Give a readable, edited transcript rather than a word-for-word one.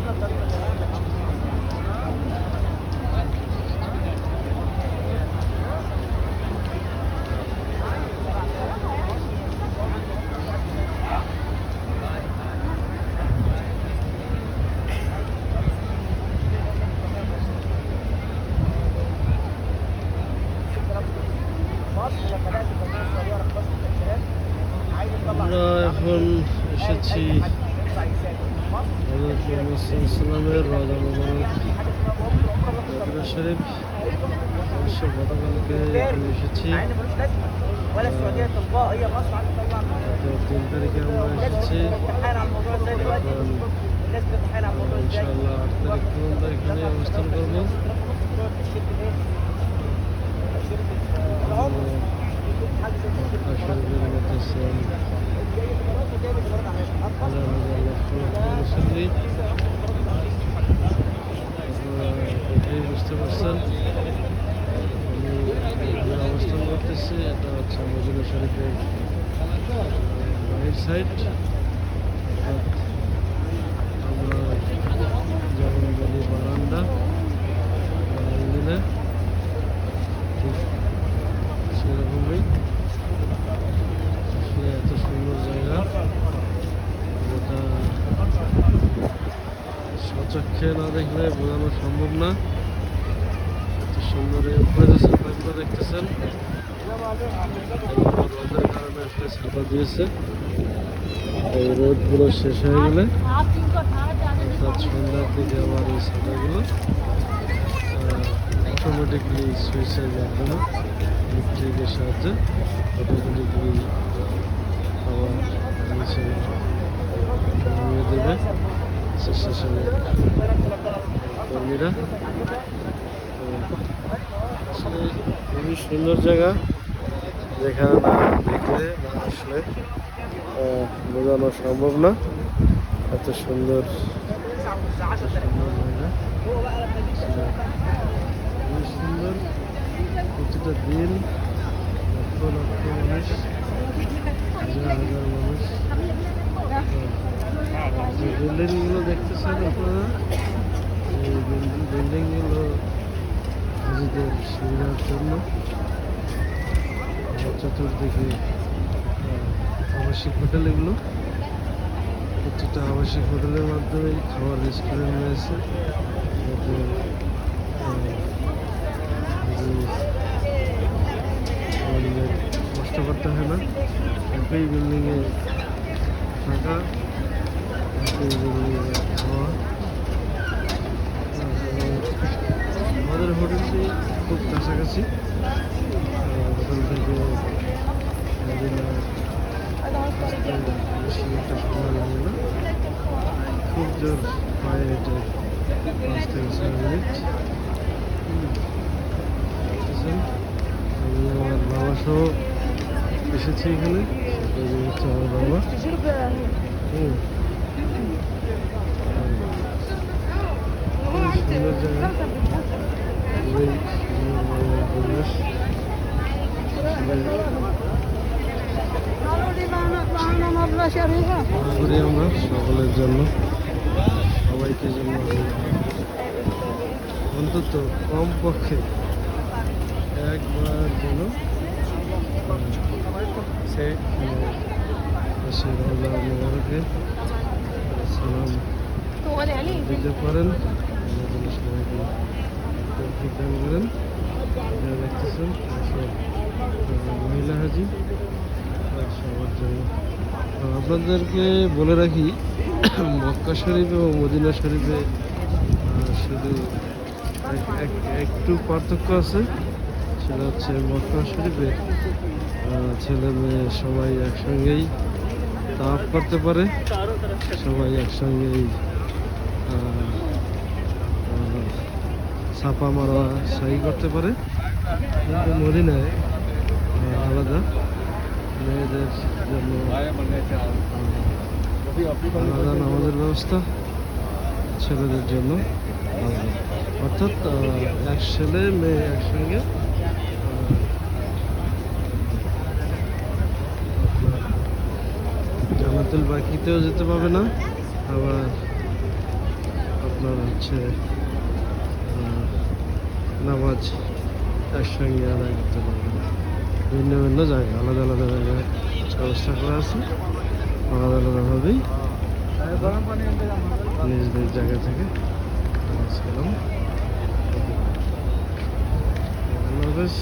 আমরা এখন এসেছি ইসলামের রাজা মোবারক শরীফ। অবশ্য গতকালকে এসেছি, 3 তারিখে আমরা এসেছি। ইনশাআল্লাহ 8 তারিখ পর্যন্ত এখানে অবস্থান করবো। বুঝতে পারছেন আমি অবস্থান করতেছি। এটা হচ্ছে মদিনা শরীফের রাইট সাইড। আমরা যেমন বলি বারান্দা, দিলে ঠিক সেরকমই এত সুন্দর জায়গা, যেটা স্বচক্ষে না দেখলে বোঝানো সম্ভব না। এত সুন্দর উপরে যে ছাতাগুলো দেখতেছেন, রোদের কারণে আসলে ছাতা দিয়েছে। এই রোদগুলো শেষ হয়ে গেলে অর্থাৎ সন্ধ্যার দিকে আবার এই ছাতাগুলো অটোমেটিকলি সুইচের মাধ্যমে ইলেকট্রিকের সাহায্যে অটোমেটিকলি আবার নিচে নামিয়ে দেবে স্বেচ্ছাসেবী কর্মীরা। আসলে খুবই সুন্দর জায়গা, যেখানে না দেখলে না আসলে বোঝানো সম্ভব না। এত সুন্দর জায়গা, খুবই সুন্দর। প্রতিটা দিন লক্ষ লক্ষ মানুষ, হাজার হাজার মানুষ। যে বিল্ডিংগুলো দেখতেছেন আপনারা, এই বিল্ডিংগুলো নিজেদের সুবিধার জন্য চতুর্দিকে আবাসিক হোটেল। এগুলো প্রতিটা আবাসিক হোটেলের মাধ্যমে খাবার রেস্টুরেন্ট রয়েছে, যাতে আমাদের কষ্ট করতে হয় না। একই বিল্ডিংয়ে থাকা, একই বিল্ডিংয়ে খাওয়া। আমাদের হোটেলটি খুব কাছাকাছি, হোটেল থেকে বেশি একটা সময় লাগে না, খুব জোর পায়ে হেঁটে 5 থেকে 6 মিনিট। আমি আমার বাবা সহ এসেছি এখানে, সেটা হচ্ছে আমার বাবা। সুন্দর জায়গা, খুবই সুন্দর পরিবেশ। করি আমরা সকলের জন্য, সবাইকে জন্য অন্তত কমপক্ষে একবার যেন মোবারকে সালাম দিতে পারেন, সবাইকে তৌফিক দান করেন। দেখতেছেন সব মহিলা হাজি, সবার জন্য। আপনাদেরকে বলে রাখি, মক্কা শরীফ এবং মদিনা শরীফে শুধু একটু পার্থক্য আছে। সেটা হচ্ছে মক্কা শরীফে ছেলে মেয়ে সবাই একসঙ্গেই তাওয়াফ করতে পারে, সবাই একসঙ্গেই ছাপা মারা সাই করতে পারে। কিন্তু মদিনায় আলাদা, মেয়েদের জন্য আলাদা নামাজের ব্যবস্থা, ছেলেদের জন্য আলাদা। অর্থাৎ এক ছেলে মেয়ে একসঙ্গে জান্নাতুল বাকিতেও যেতে পারবে না, আবার আপনার হচ্ছে নামাজ একসঙ্গে আদায় করতে পারবেন। ভিন্ন ভিন্ন জায়গা, আলাদা আলাদা জায়গায় ব্যবস্থা করা আছে। আলাদা আলাদাভাবেই নিজ নিজ জায়গা থেকে নামাজ কালাম। আল্লাহ হাফেজ।